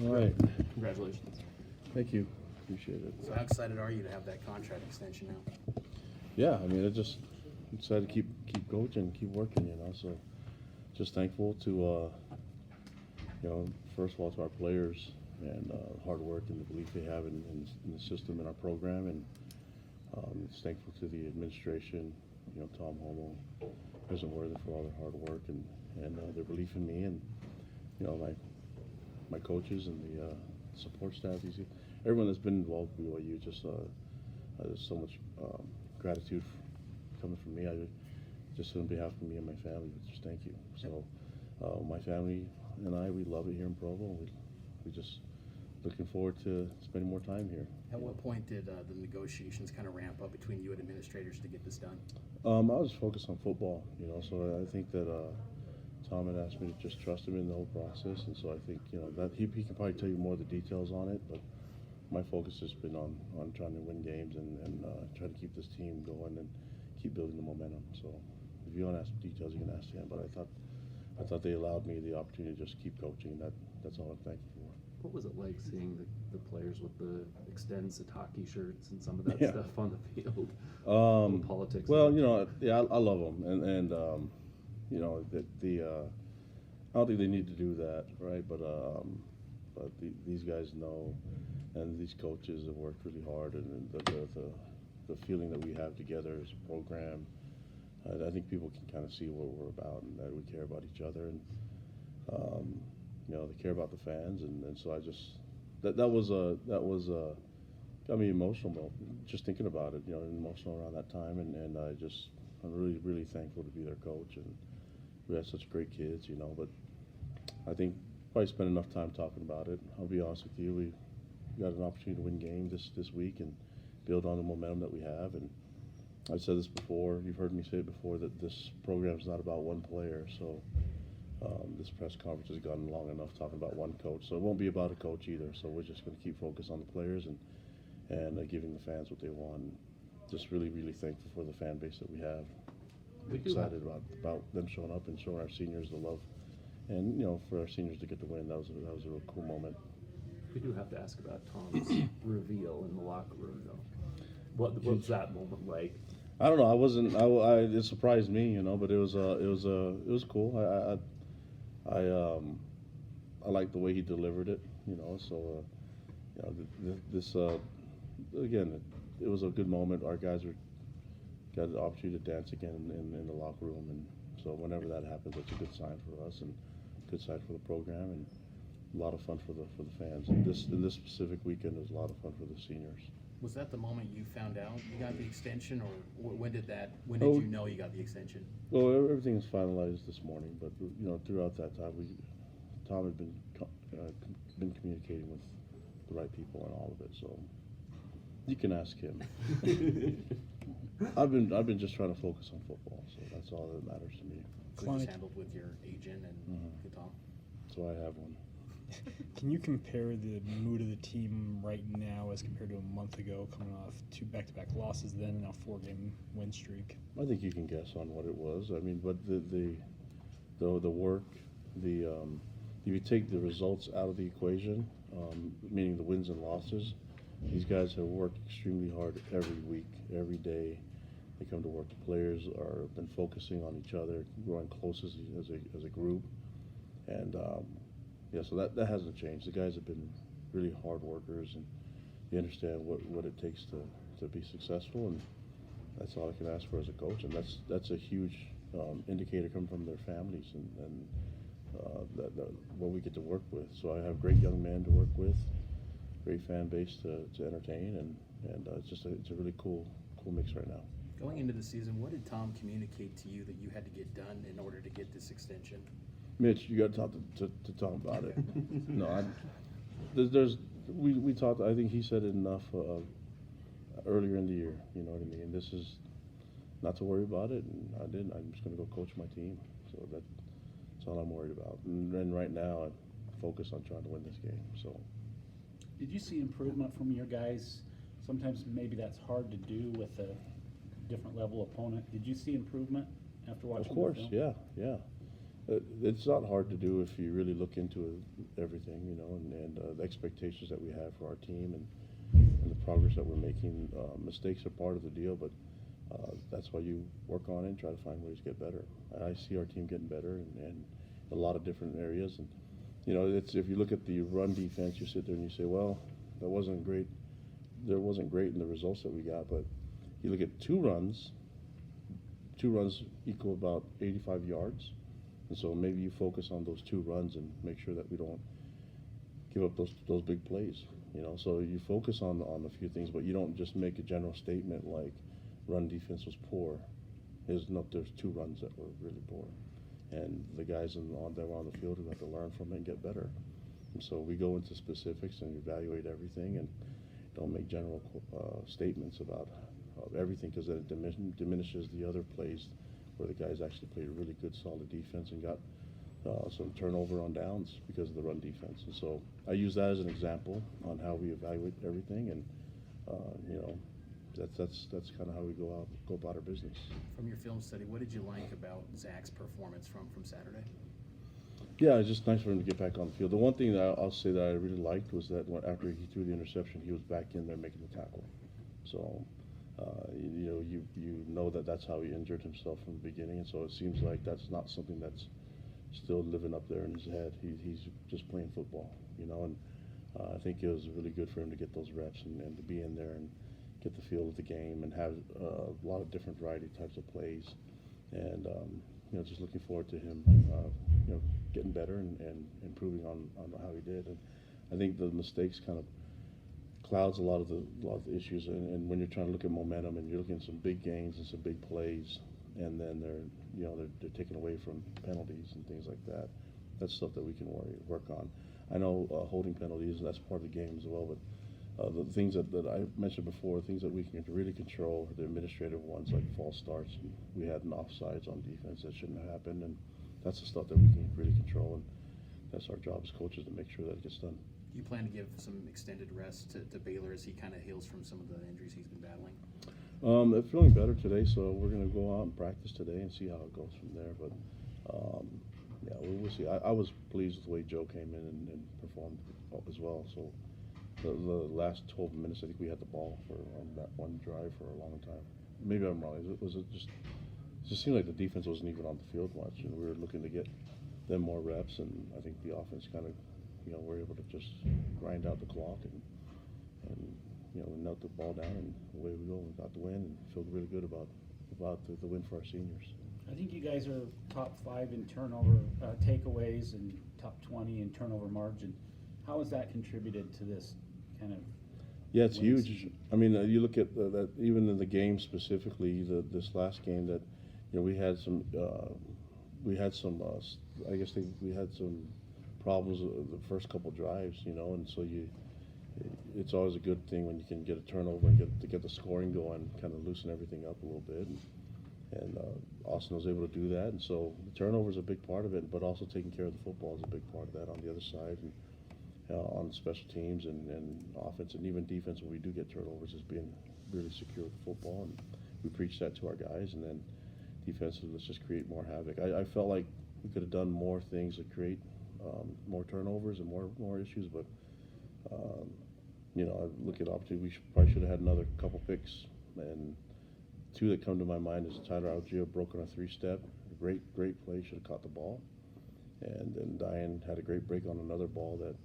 All right. Congratulations. Thank you. Appreciate it. So how excited are you to have that contract extension now? Yeah, I mean, I just decided to keep coaching, keep working, you know. So just thankful to, you know, first of all to our players and hard work and the belief they have in the system and our program, and just thankful to the administration, you know, Tom Homo, President Worthen, for all their hard work and their belief in me, and you know my coaches and the support staff. Everyone that's been involved with BYU, just there's so much gratitude coming from me. I just on behalf of me and my family, just thank you. So my family and I, we love it here in Provo. We just looking forward to spending more time here. At what point did the negotiations kind of ramp up between you and administrators to get this done? I was focused on football, you know, so I think that Tom had asked me to just trust him in the whole process, and so I think, you know, that he can probably tell you more of the details on it, but my focus has been on trying to win games and try to keep this team going and keep building the momentum. So if you want to ask details, you can ask him, but I thought they allowed me the opportunity to just keep coaching. That's all I'm thankful for. What was it like seeing the players with the Extend Sitake shirts and some of that Yeah. stuff on the field? Politics. Well, you know, yeah, I love them, and you know, I don't think they need to do that, right? But these guys know, and these coaches have worked really hard, and the feeling that we have together as a program, I think people can kind of see what we're about and that we care about each other, and you know, they care about the fans, and so I just that was got me emotional just thinking about it, you know, emotional around that time, and I'm really thankful to be their coach, and we have such great kids, you know. But I think probably spent enough time talking about it. I'll be honest with you, we got an opportunity to win games this week and build on the momentum that we have. And I've said this before, you've heard me say it before, that this program is not about one player. So this press conference has gone long enough talking about one coach, so it won't be about a coach either. So we're just going to keep focused on the players and giving the fans what they want. Just really thankful for the fan base that we have. Excited about them showing up and showing our seniors the love, and you know, for our seniors to get the win, that was a real cool moment. We do have to ask about Tom's reveal in the locker room, though. What was that moment like? I don't know. I wasn't. It surprised me, you know, but it was cool. I liked the way he delivered it, you know. So, you know, this again, it was a good moment. Our guys got the opportunity to dance again in the locker room, and so whenever that happens, it's a good sign for us and good sign for the program, and a lot of fun for the fans. And this specific weekend was a lot of fun for the seniors. Was that the moment you found out you got the extension, or when did you know you got the extension? Well, everything is finalized this morning, but you know, throughout that time, Tom had been communicating with the right people and all of it. So you can ask him. I've been just trying to focus on football, so that's all that matters to me. So it was handled with your agent and Tom? So I have one. Can you compare the mood of the team right now as compared to a month ago, coming off 2 back-to-back losses, then now 4-game win streak? I think you can guess on what it was. I mean, but the work, if you take the results out of the equation, meaning the wins and losses, these guys have worked extremely hard every week, every day. They come to work. The players have been focusing on each other, growing close as a group, and yeah, so that hasn't changed. The guys have been really hard workers, and they understand what it takes to be successful, and that's all I can ask for as a coach. And that's a huge indicator coming from their families and what we get to work with. So I have great young men to work with, great fan base to entertain, and it's a really cool mix right now. Going into the season, what did Tom communicate to you that you had to get done in order to get this extension? Mitch, you got to talk to Tom about it. No, we talked. I think he said it enough earlier in the year. You know what I mean? This is not to worry about it, and I didn't. I'm just going to go coach my team. So that's all I'm worried about. And right now, I focus on trying to win this game. So. Did you see improvement from your guys? Sometimes maybe that's hard to do with a different level opponent. Did you see improvement after watching? Of course, the film? yeah. It's not hard to do if you really look into everything, you know, and the expectations that we have for our team and the progress that we're making. Mistakes are part of the deal, but that's why you work on it and try to find ways to get better. I see our team getting better and a lot of different areas. And, you know, it's, if you look at the run defense, you sit there and you say, well, that wasn't great. There wasn't great in the results that we got, but you look at two runs equal about 85 yards. And so maybe you focus on those two runs and make sure that we don't give up those big plays, you know. So you focus on a few things, but you don't just make a general statement like run defense was poor. There's two runs that were really poor, and the guys that were on the field who have to learn from it and get better. And so we go into specifics and evaluate everything, and don't make general statements about everything, because then it diminishes the other plays where the guys actually played a really good, solid defense and got some turnover on downs because of the run defense. And so I use that as an example on how we evaluate everything, and you know, that's kind of how we go about our business. From your film study, what did you like about Zach's performance from Saturday? Yeah, it's just nice for him to get back on the field. The one thing that I'll say that I really liked was that after he threw the interception, he was back in there making the tackle. So, you know that that's how he injured himself from the beginning, and so it seems like that's not something that's still living up there in his head. He's just playing football, you know, and I think it was really good for him to get those reps and to be in there and get the feel of the game and have a lot of different variety types of plays, and you know, just looking forward to him, you know, getting better and improving on how he did. And I think the mistakes kind of clouds a lot of the issues, and when you're trying to look at momentum and you're looking at some big gains and some big plays, and then they're taken away from penalties and things like that. That's stuff that we can work on. I know holding penalties, that's part of the game as well, but the things that I mentioned before, things that we can really control are the administrative ones, like false starts. We had an offsides on defense that shouldn't have happened, and that's the stuff that we can really control, and that's our job as coaches to make sure that it gets done. You plan to give some extended rest to Baylor as he kind of heals from some of the injuries he's been battling? They're feeling better today, so we're going to go out and practice today and see how it goes from there. But yeah, we'll see. I was pleased with the way Joe came in and performed as well. So the last 12 minutes, I think we had the ball on that one drive for a long time. Maybe I'm wrong. It just seemed like the defense wasn't even on the field much, and we were looking to get them more reps. And I think the offense kind of, you know, we're able to just grind out the clock and you know, knelt the ball down, and away we go. We got the win and feel really good about the win for our seniors. I think you guys are top 5 in turnover takeaways and top 20 in turnover margin. How has that contributed to this kind of? Yeah, it's huge. Season? I mean, you look at that even in the game specifically, this last game, that, you know, we had some I guess we had some problems the first couple drives, you know, and so it's always a good thing when you can get a turnover and get the scoring going, kind of loosen everything up a little bit. And Austin was able to do that, and so the turnover is a big part of it, but also taking care of the football is a big part of that on the other side, and on special teams and offense and even defense. When we do get turnovers, is being really secure with the football, and we preach that to our guys. And then defensively, let's just create more havoc. I felt like we could have done more things to create more turnovers and more issues, but you know, I look at opportunity. We probably should have had another couple picks, and two that come to my mind is Tyler Algier broke on a 3-step. Great play, should have caught the ball. And then Diane had a great break on another ball that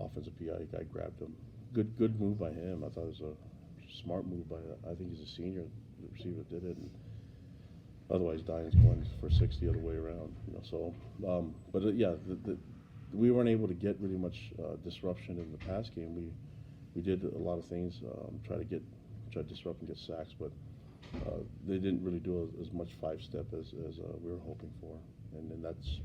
offensive PI guy grabbed him. Good move by him. I thought it was a smart move by, I think he's a senior, the receiver did it. And otherwise, Diane's going for 6 the other way around. You know, so, but yeah, we weren't able to get really much disruption in the pass game. We did a lot of things, try to disrupt and get sacks, but they didn't really do as much 5-step as we were hoping for, and then that's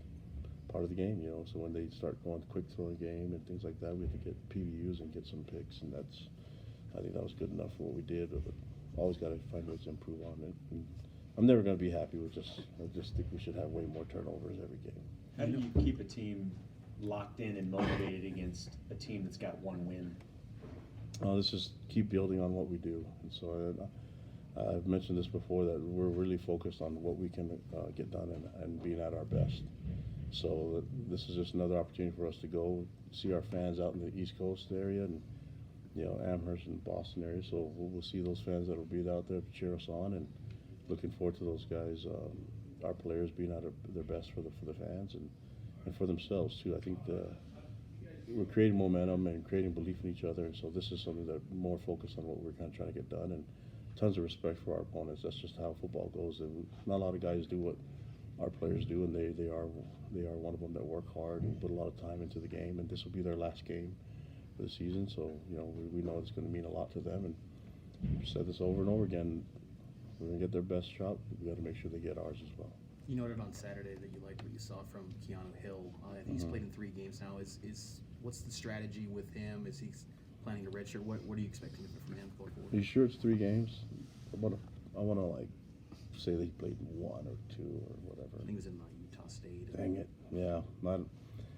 part of the game, you know. So when they start going to quick throwing game and things like that, we have to get PBUs and get some picks, and I think that was good enough for what we did, but always got to find ways to improve on it. And I'm never going to be happy with I just think we should have way more turnovers every game. How do you keep a team locked in and motivated against a team that's got one win? Let's just keep building on what we do. And so I've mentioned this before, that we're really focused on what we can get done and being at our best. So this is just another opportunity for us to go see our fans out in the East Coast area and, Amherst and Boston area. So we'll see those fans that will be out there to cheer us on, and looking forward to those guys, our players being at their best for the fans and for themselves too. I think we're creating momentum and creating belief in each other, and so this is something that more focused on what we're kind of trying to get done, and tons of respect for our opponents. That's just how football goes. And not a lot of guys do what our players do, and they are one of them that work hard and put a lot of time into the game. And this will be their last game for the season, so we know it's going to mean a lot to them. And we've said this over and over again. We're going to get their best shot. We got to make sure they get ours as well. You noted on Saturday that you liked what you saw from Keanu Hill. I think he's played in 3 games now. Is what's the strategy with him? Is he planning to redshirt? What are you expecting from him going forward? Are you sure it's 3 games? I want to say they played 1 or 2 or whatever. I think it was in Utah State. Dang it! Yeah,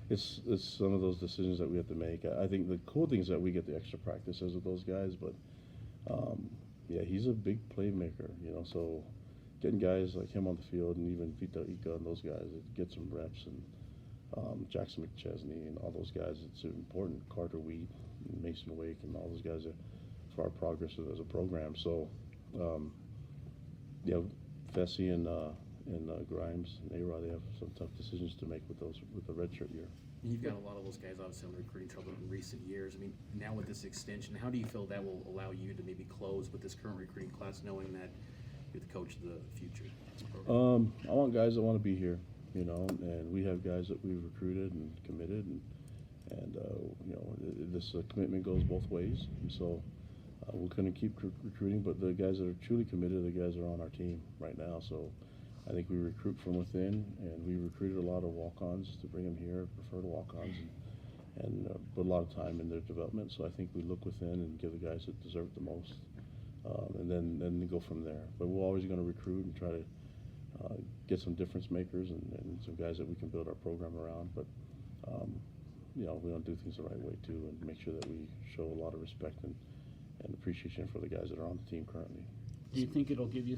it's some of those decisions that we have to make. I think the cool thing is that we get the extra practices with those guys, but yeah, he's a big playmaker. So getting guys like him on the field, and even Vita Ika and those guys, it gets some reps, and Jackson McChesney and all those guys. It's important. Carter Wheat, and Mason Wake, and all those guys for our progress as a program. So Fessy and Grimes and A-Rod, they have some tough decisions to make with the redshirt year. And you've got a lot of those guys obviously on the recruiting trouble in recent years. I mean, now with this extension, how do you feel that will allow you to maybe close with this current recruiting class, knowing that you're the coach of the future? I want guys that want to be here, and we have guys that we've recruited and committed, and this commitment goes both ways. And so we're going to keep recruiting, but the guys that are truly committed are the guys that are on our team right now. So I think we recruit from within, and we recruited a lot of walk-ons to bring them here, preferred walk-ons, and put a lot of time in their development. So I think we look within and give the guys that deserve it the most, and then go from there. But we're always going to recruit and try to get some difference makers and some guys that we can build our program around. But we don't do things the right way too, and make sure that we show a lot of respect and appreciation for the guys that are on the team currently. Do you think it'll give you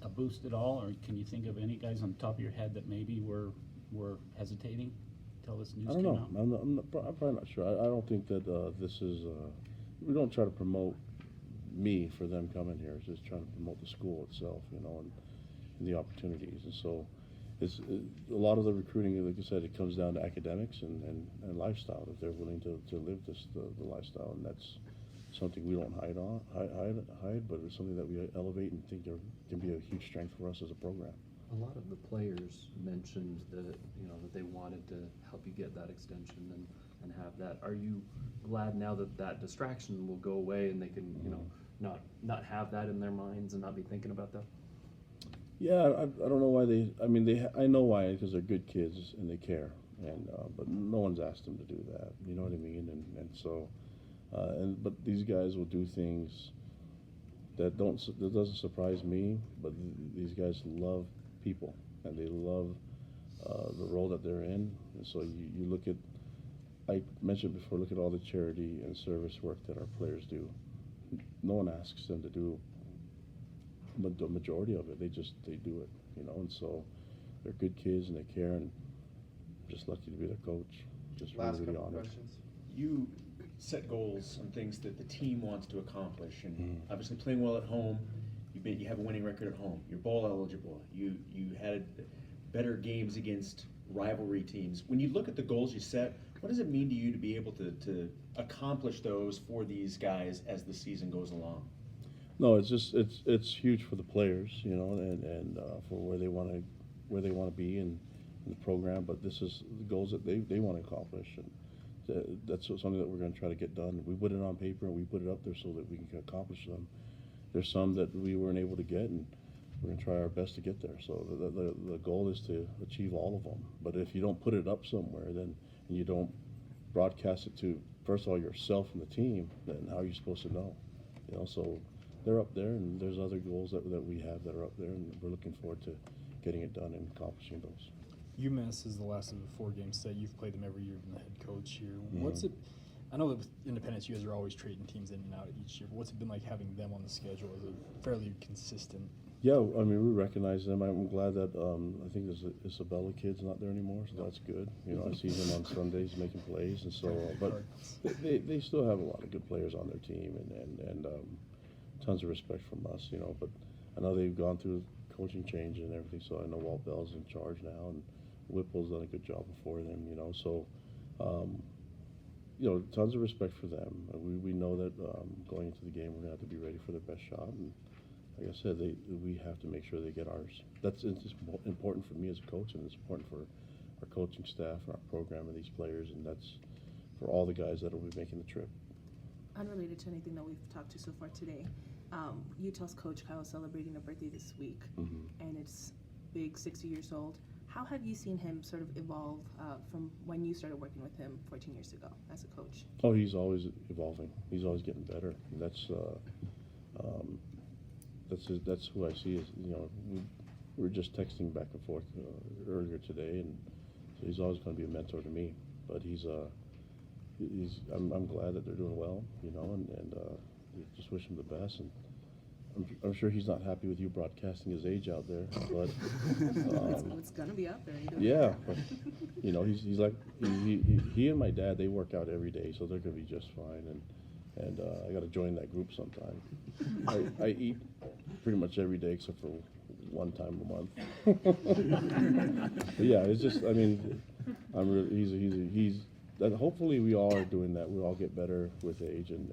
a boost at all, or can you think of any guys on the top of your head that maybe were hesitating till this news I don't came know. out? I'm probably not sure. I don't think that this is. We don't try to promote me for them coming here. It's just trying to promote the school itself, and the opportunities. And so, it's a lot of the recruiting. Like I said, it comes down to academics and lifestyle. If they're willing to live the lifestyle, and that's something we don't hide, but it's something that we elevate and think can be a huge strength for us as a program. A lot of the players mentioned that they wanted to help you get that extension and have that. Are you glad now that distraction will go away and they can not have that in their minds and not be thinking about that? Yeah, I don't know why I know why, because they're good kids and they care, and but no one's asked them to do that. You know what I mean? And so. But these guys will do things that doesn't surprise me. But these guys love people, and they love the role that they're in. And so you look at, I mentioned before, look at all the charity and service work that our players do. No one asks them to do the majority of it. They do it, And so they're good kids and they care, and I'm just lucky to be their coach. Just really honored. You set goals on things that the team wants to accomplish, and obviously playing well at home, you have a winning record at home. You're bowl eligible. You had better games against rivalry teams. When you look at the goals you set, what does it mean to you to be able to accomplish those for these guys as the season goes along? No, it's huge for the players, and for where they want to be in the program. But this is the goals that they want to accomplish, and that's something that we're going to try to get done. We put it on paper and we put it up there so that we can accomplish them. There's some that we weren't able to get, and we're going to try our best to get there. So the goal is to achieve all of them. But if you don't put it up somewhere, and you don't broadcast it to, first of all, yourself and the team, then how are you supposed to know? So they're up there, and there's other goals that we have that are up there, and we're looking forward to getting it done and accomplishing those. UMass is the last of the 4 games set. You've played them every year, been the head coach here. Mm-hmm. What's it I know that with Independence, you guys are always trading teams in and out each year, but what's it been like having them on the schedule? Is it fairly consistent? Yeah, I mean, we recognize them. I'm glad that, I think there's Isabella kid's not there anymore, so that's good. You know, I see him on Sundays making plays, and so, but they still have a lot of good players on their team, and tons of respect from us, you know, but I know they've gone through coaching change and everything, so I know Walt Bell's in charge now, and Whipple's done a good job before them, you know, so, you know, tons of respect for them. We know that going into the game, we're gonna have to be ready for their best shot, and like I said, we have to make sure they get ours. It's important for me as a coach, and it's important for our coaching staff and our program and these players, and that's for all the guys that will be making the trip. Unrelated to anything that we've talked to so far today, Utah's coach Kyle is celebrating a birthday this week, and it's big, 60 years old. How have you seen him sort of evolve from when you started working with him 14 years ago as a coach? Oh, he's always evolving. He's always getting better. And that's who I see as, you know, we were just texting back and forth earlier today, and so he's always going to be a mentor to me. But I'm glad that they're doing well, you know, and just wish him the best. And I'm sure he's not happy with you broadcasting his age out there, but It's gonna be out there. yeah, but, you know, he's like he and my dad, they work out every day, so they're gonna be just fine. And I got to join that group sometime. I eat pretty much every day except for one time a month. But yeah, it's just, I mean, I'm really, he's that. Hopefully, we all are doing that. We all get better with age, and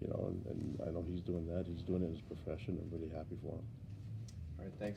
you know, and I know he's doing that. He's doing it in his profession. I'm really happy for him. All right, thanks.